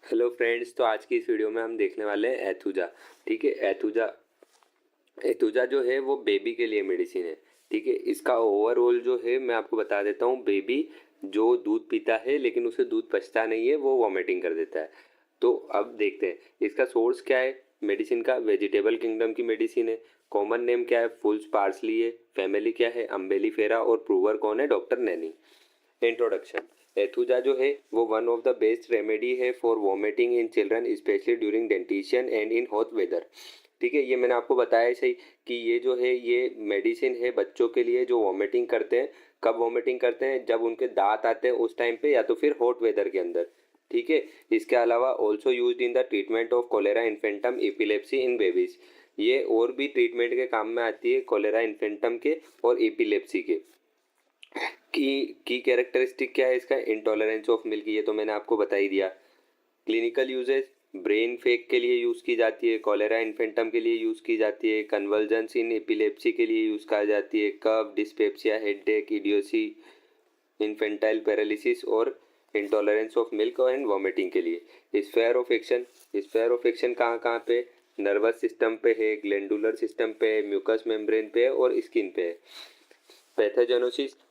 Hello friends, तो आज की इस वीडियो में हम देखने वाले हैं एथुजा। ठीक है, एथुजा एथुजा जो है वो बेबी के लिए मेडिसिन है। ठीक है, इसका ओवरऑल जो है मैं आपको बता देता हूँ। बेबी जो दूध पीता है लेकिन उसे दूध पचता नहीं है, वो वॉमिटिंग कर देता है। तो अब देखते हैं इसका सोर्स क्या है। मेडिसिन का वेजिटेबल किंगडम की मेडिसिन है। कॉमन नेम क्या है? फुल्स पार्सली है। फैमिली क्या है? अम्बेलिफेरा। और प्रूवर कौन है? डॉक्टर नैनी। इंट्रोडक्शन। एथुजा जो है वो one of the best remedy है for vomiting in children specially during dentition and in hot weather. ठीक है, ये मैंने आपको बताया सही कि ये जो है ये मेडिसिन है बच्चों के लिए जो वॉमिटिंग करते हैं। कब वॉमिटिंग करते हैं? जब उनके दांत आते हैं उस टाइम पे, या तो फिर हॉट वेदर के अंदर। ठीक है, इसके अलावा also use in the treatment of cholera infantum epilepsy in babies. ये और भी ट्रीटमेंट के काम में आती है, कोलेरा इन्फेंटम के और एपिलेप्सी के। की कैरेक्टरिस्टिक क्या है इसका? इंटॉलरेंस ऑफ मिल्क, ये तो मैंने आपको बता ही दिया। क्लिनिकल यूजेस, ब्रेन फेक के लिए यूज़ की जाती है, कॉलेरा इन्फेंटम के लिए यूज़ की जाती है, कन्वर्जेंस इन एपिलेप्सी के लिए यूज़ की जाती है, कफ, डिस्पेप्सिया, हेडेक, इडियोसी, इन्फेंटाइल पैरालिसिस और intolerance of milk and vomiting के लिए। स्फेयर ऑफ एक्शन कहाँ कहाँ पे? नर्वस सिस्टम पे है, ग्लैंडुलर सिस्टम पे है, म्यूकस मेम्ब्रेन पे है और स्किन पे है।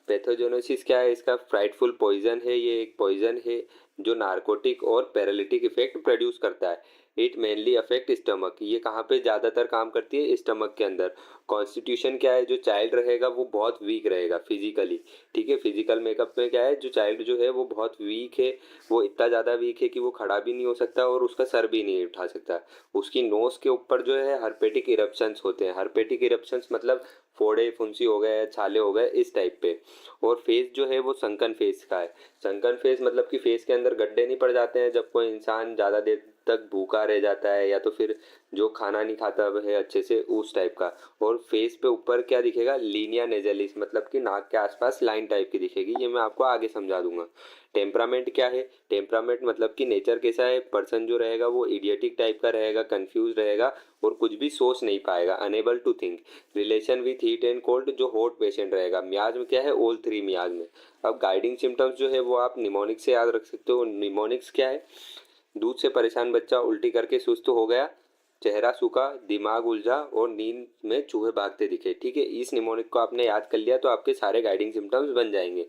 पैथोजेनोसिस क्या है इसका? फ्राइटफुल पॉइजन है, ये एक पॉइजन है जो नार्कोटिक और पैरालिटिक इफेक्ट प्रोड्यूस करता है। इट मेनली अफेक्ट स्टमक, ये कहाँ पे ज़्यादातर काम करती है? स्टमक के अंदर। कॉन्स्टिट्यूशन क्या है? जो चाइल्ड रहेगा वो बहुत वीक रहेगा फिजिकली। ठीक है, फिजिकल मेकअप में क्या है? जो चाइल्ड जो है वो बहुत वीक है। वो इतना ज़्यादा वीक है कि वो खड़ा भी नहीं हो सकता और उसका सर भी नहीं उठा सकता। उसकी नोज के ऊपर जो है हर्पेटिक इरप्शंस होते हैं। हर्पेटिक इरप्शंस मतलब फोड़े फुंसी हो गए, छाले हो गए, इस टाइप पे। और फेस जो है वो संकन फेस का है। संकन फेस मतलब कि फेस के अंदर गड्ढे नहीं पड़ जाते हैं जब कोई इंसान ज़्यादा देर तक भूखा रह जाता है, या तो फिर जो खाना नहीं खाता है अच्छे से, उस टाइप का। और फेस पे ऊपर क्या दिखेगा? लीनिया नेजलिस, मतलब कि नाक के आसपास लाइन टाइप की दिखेगी। ये मैं आपको आगे समझा दूंगा। टेम्परामेंट क्या है? टेम्परामेंट मतलब कि नेचर कैसा है? पर्सन जो रहेगा वो इडियटिक टाइप का रहेगा, कंफ्यूज रहेगा और कुछ भी सोच नहीं पाएगा, unable to think. Relation with heat and cold, जो हॉट पेशेंट रहेगा। मियाज में क्या है? ऑल थ्री मियाज में। अब गाइडिंग सिम्टम्स जो है वो आप निमोनिक से याद रख सकते हो। निमोनिक्स क्या है? दूध से परेशान बच्चा, उल्टी करके सुस्त हो गया, चेहरा सूखा, दिमाग उलझा और नींद में चूहे भागते दिखे। ठीक है, इस निमोनिक को आपने याद कर लिया तो आपके सारे गाइडिंग सिम्टम्स बन जाएंगे।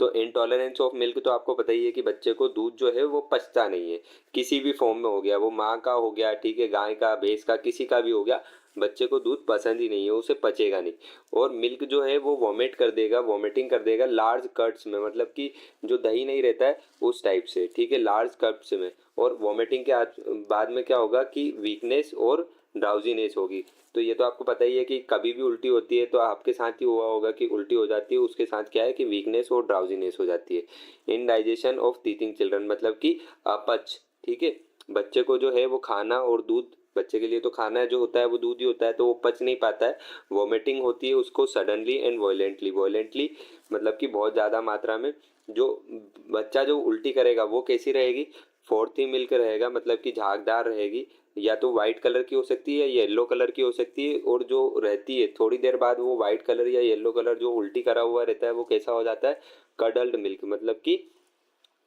तो इंटॉलरेंस ऑफ मिल्क तो आपको पता ही है कि बच्चे को दूध जो है वो पचता नहीं है, किसी भी फॉर्म में हो गया, वो माँ का हो गया, ठीक है, गाय का, भैंस का, किसी का भी हो गया, बच्चे को दूध पसंद ही नहीं है, उसे पचेगा नहीं। और मिल्क जो है वो वॉमिट कर देगा, वॉमिटिंग कर देगा लार्ज कट्स में, मतलब कि जो दही नहीं रहता है उस टाइप से। ठीक है, लार्ज कट्स में। और वॉमिटिंग के बाद में क्या होगा कि वीकनेस और ड्राउजीनेस होगी। तो ये तो आपको पता ही है कि कभी भी उल्टी होती है तो आपके साथ ही हुआ होगा कि उल्टी हो जाती है, उसके साथ क्या है कि वीकनेस और ड्राउजीनेस हो जाती है। इनडाइजेशन ऑफ टीथिंग चिल्ड्रन, मतलब कि अपच। ठीक है, बच्चे को जो है वो खाना और दूध, बच्चे के लिए तो खाना जो होता है वो दूध ही होता है, तो वो पच नहीं पाता है। वॉमिटिंग होती है उसको सडनली एंड वॉयलेंटली। वॉयलेंटली मतलब कि बहुत ज़्यादा मात्रा में। जो बच्चा जो उल्टी करेगा वो कैसी रहेगी? फोर्थ मिल्क रहेगा, मतलब कि झागदार रहेगी, या तो वाइट कलर की हो सकती है या येलो कलर की हो सकती है। और जो रहती है थोड़ी देर बाद वो वाइट कलर या येलो कलर जो उल्टी करा हुआ रहता है वो कैसा हो जाता है? कडल्ड मिल्क, मतलब कि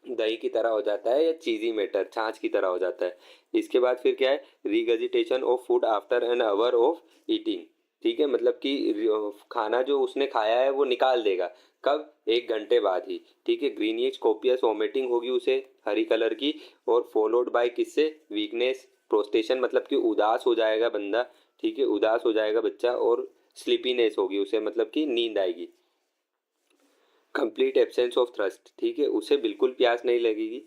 दही की तरह हो जाता है, या चीजी मैटर, छाछ की तरह हो जाता है। इसके बाद फिर क्या है? Regurgitation of food after an hour of eating. ठीक है, मतलब कि खाना जो उसने खाया है वो निकाल देगा। कब? 1 घंटे बाद ही। ठीक है, ग्रीनिश कोपियस वॉमिटिंग होगी उसे, हरी कलर की, और फॉलोड बाय किससे? वीकनेस, प्रोस्टेशन, मतलब कि उदास हो जाएगा बंदा। ठीक है, उदास हो जाएगा बच्चा, और स्लीपीनेस होगी उसे, मतलब कि नींद आएगी। कंप्लीट एब्सेंस ऑफ थ्रस्ट, ठीक है, उसे बिल्कुल प्यास नहीं लगेगी।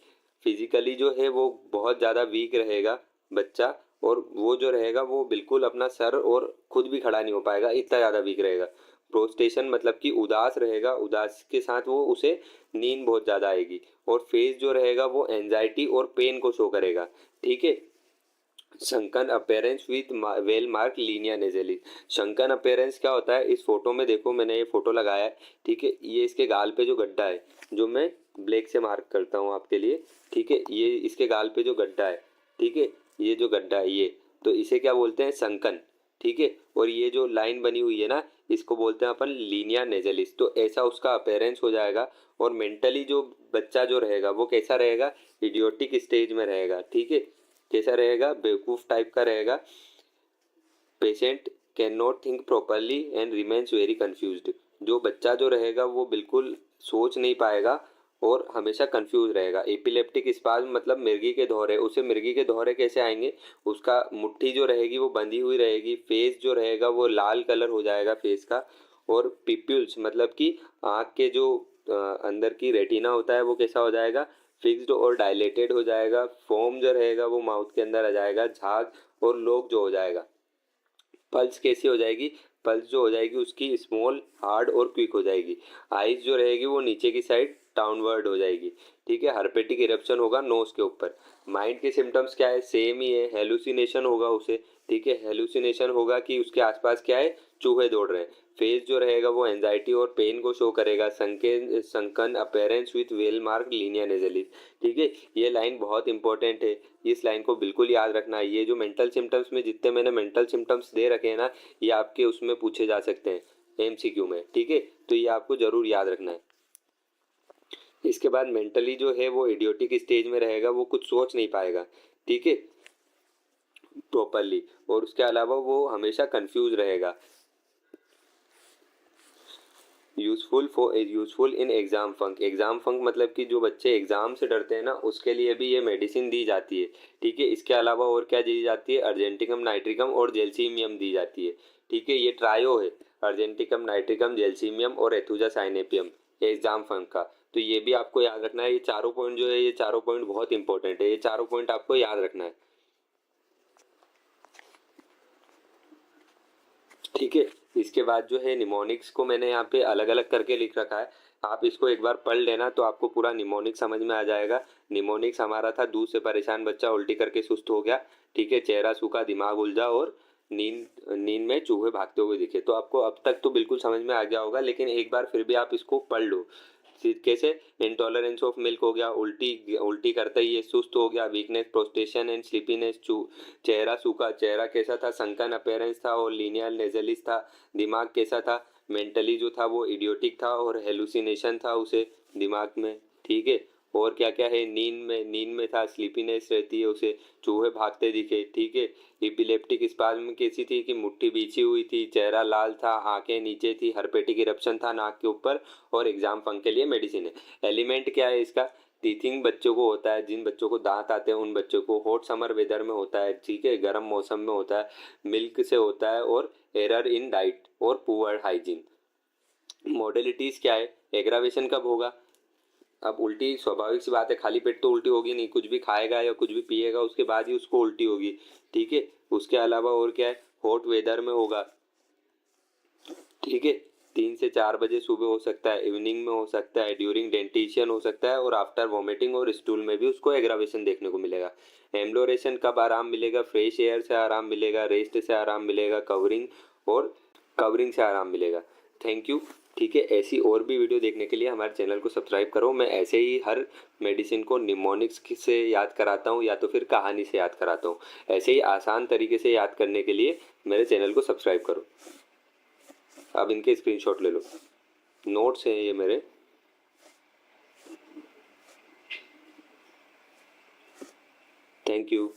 फिजिकली जो है वो बहुत ज़्यादा वीक रहेगा बच्चा, और वो जो रहेगा वो बिल्कुल अपना सर और खुद भी खड़ा नहीं हो पाएगा, इतना ज़्यादा वीक रहेगा। प्रोस्टेशन मतलब कि उदास रहेगा, उदास के साथ वो उसे नींद बहुत ज़्यादा आएगी। और फेस जो रहेगा वो एंजाइटी और पेन को शो करेगा। ठीक है, sunken appearance with well marked linea nasalis. Sunken appearance क्या होता है? इस फोटो में देखो, मैंने ये फोटो लगाया है। ठीक है, ये इसके गाल पे जो गड्ढा है, जो मैं ब्लैक से मार्क करता हूँ आपके लिए। ठीक है, ये इसके गाल पे जो गड्ढा है, ठीक है, ये जो गड्ढा है ये, तो इसे क्या बोलते हैं? संकन। ठीक है, और ये जो लाइन बनी हुई है ना, इसको बोलते हैं अपन लीनिया नेजलिस। तो ऐसा उसका अपेयरेंस हो जाएगा। और मेंटली जो बच्चा जो रहेगा वो कैसा रहेगा, इडियोटिक स्टेज में रहेगा। ठीक है, कैसा रहेगा, बेवकूफ़ टाइप का रहेगा। Patient can not think properly and remains very confused. जो बच्चा जो रहेगा वो बिल्कुल सोच नहीं पाएगा और हमेशा कंफ्यूज रहेगा। एपिलेप्टिक स्पाज्म मतलब मिर्गी के दौरे। उसे मिर्गी के दौरे कैसे आएंगे, उसका मुट्ठी जो रहेगी वो बंधी हुई रहेगी, फेस जो रहेगा वो लाल कलर हो जाएगा फेस का। और पिप्यूल्स मतलब कि आँख के जो अंदर की रेटिना होता है वो कैसा हो जाएगा, फिक्स्ड और डायलेटेड हो जाएगा। फोम जो रहेगा वो माउथ के अंदर आ जाएगा, झाग और लोग जो हो जाएगा। पल्स कैसी हो जाएगी, पल्स जो हो जाएगी उसकी स्मॉल, हार्ड और क्विक हो जाएगी। आइज जो रहेगी वो नीचे की साइड डाउनवर्ड हो जाएगी। ठीक है, हर्पेटिक इरप्शन होगा नोज के ऊपर। माइंड के सिम्टम्स क्या है, सेम ही है, हेलुसिनेशन होगा उसे। ठीक है, हेलुसिनेशन होगा कि उसके आसपास क्या है, चूहे दौड़ रहे हैं। फेस जो रहेगा वो एंजाइटी और पेन को शो करेगा। Sunken appearance with well marked linea nasalis. ठीक है, ये लाइन बहुत इंपॉर्टेंट है, इस लाइन को बिल्कुल याद रखना है। ये जो मेंटल सिम्टम्स में जितने मैंने मेंटल सिम्टम्स दे रखे हैं ना, ये आपके उसमें पूछे जा सकते हैं एमसीक्यू में। ठीक है, तो ये आपको जरूर याद रखना है। इसके बाद मेंटली जो है वो इडियोटिक स्टेज में रहेगा, वो कुछ सोच नहीं पाएगा। ठीक है, प्रॉपरली। और उसके अलावा वो हमेशा कंफ्यूज रहेगा। Useful in exam funk. Exam funk मतलब कि जो बच्चे एग्जाम से डरते हैं ना, उसके लिए भी ये मेडिसिन दी जाती है। ठीक है, इसके अलावा और क्या दी जाती है, अर्जेंटिकम नाइट्रिकम और जेल्सीमियम दी जाती है। ठीक है, ये ट्रायो है, अर्जेंटिकम नाइट्रिकम, जेल्सीमियम और एथुजा साइनेपियम, एग्जाम फंक का। तो ये भी आपको याद रखना है। ये चारों पॉइंट जो है, ये चारों पॉइंट बहुत इंपॉर्टेंट है, ये चारों पॉइंट आपको याद रखना है। ठीक है, इसके बाद जो है निमोनिक्स को मैंने यहाँ पे अलग अलग करके लिख रखा है, आप इसको एक बार पढ़ लेना तो आपको पूरा निमोनिक समझ में आ जाएगा। निमोनिक्स हमारा था, दूध से परेशान बच्चा उल्टी करके सुस्त हो गया। ठीक है, चेहरा सूखा, दिमाग उलझा और नींद नींद में चूहे भागते हुए दिखे। तो आपको अब तक तो बिल्कुल समझ में आ गया होगा, लेकिन एक बार फिर भी आप इसको पढ़ लो। कैसे, इंटॉलरेंस ऑफ मिल्क हो गया, उल्टी उल्टी करते ही ये सुस्त हो गया, वीकनेस, प्रोस्टेशन एंड स्लीपीनेस, चेहरा सूखा, चेहरा कैसा था, संकन अपेयरेंस था और लीनियल नेजलिस था। दिमाग कैसा था, मेंटली जो था वो इडियोटिक था और हेलुसिनेशन था उसे दिमाग में। ठीक है, और क्या क्या है, नींद में था, स्लीपीनेस रहती है उसे, चूहे भागते दिखे। ठीक है, इपिलेप्टिक स्पाज्म कैसी थी कि मुट्ठी बीची हुई थी, चेहरा लाल था, आंखें नीचे थी, हर्पेटिक इरप्शन था नाक के ऊपर। और एग्जाम फंक के लिए मेडिसिन है। एलिमेंट क्या है इसका, टीथिंग बच्चों को होता है, जिन बच्चों को दांत आते हैं उन बच्चों को। हॉट समर वेदर में होता है, ठीक है, गर्म मौसम में होता है। मिल्क से होता है। और एरर इन डाइट और पुअर हाइजीन। मॉडलिटीज क्या है, एग्रावेशन कब होगा, अब उल्टी स्वाभाविक सी बात है, खाली पेट तो उल्टी होगी नहीं, कुछ भी खाएगा या कुछ भी पिएगा उसके बाद ही उसको उल्टी होगी। ठीक है, उसके अलावा और क्या है, हॉट वेदर में होगा। ठीक है, 3 से 4 बजे सुबह हो सकता है, इवनिंग में हो सकता है, ड्यूरिंग डेंटिशियन हो सकता है और आफ्टर वॉमिटिंग और स्टूल में भी उसको एग्रावेशन देखने को मिलेगा। एम्ब्लोरेशन कब आराम मिलेगा, फ्रेश एयर से आराम मिलेगा, रेस्ट से आराम मिलेगा, कवरिंग से आराम मिलेगा। Thank you. ठीक है, ऐसी और भी वीडियो देखने के लिए हमारे चैनल को सब्सक्राइब करो। मैं ऐसे ही हर मेडिसिन को निमोनिक्स से याद कराता हूँ या तो फिर कहानी से याद कराता हूँ। ऐसे ही आसान तरीके से याद करने के लिए मेरे चैनल को सब्सक्राइब करो। अब इनके स्क्रीनशॉट ले लो, नोट्स हैं ये मेरे। Thank you.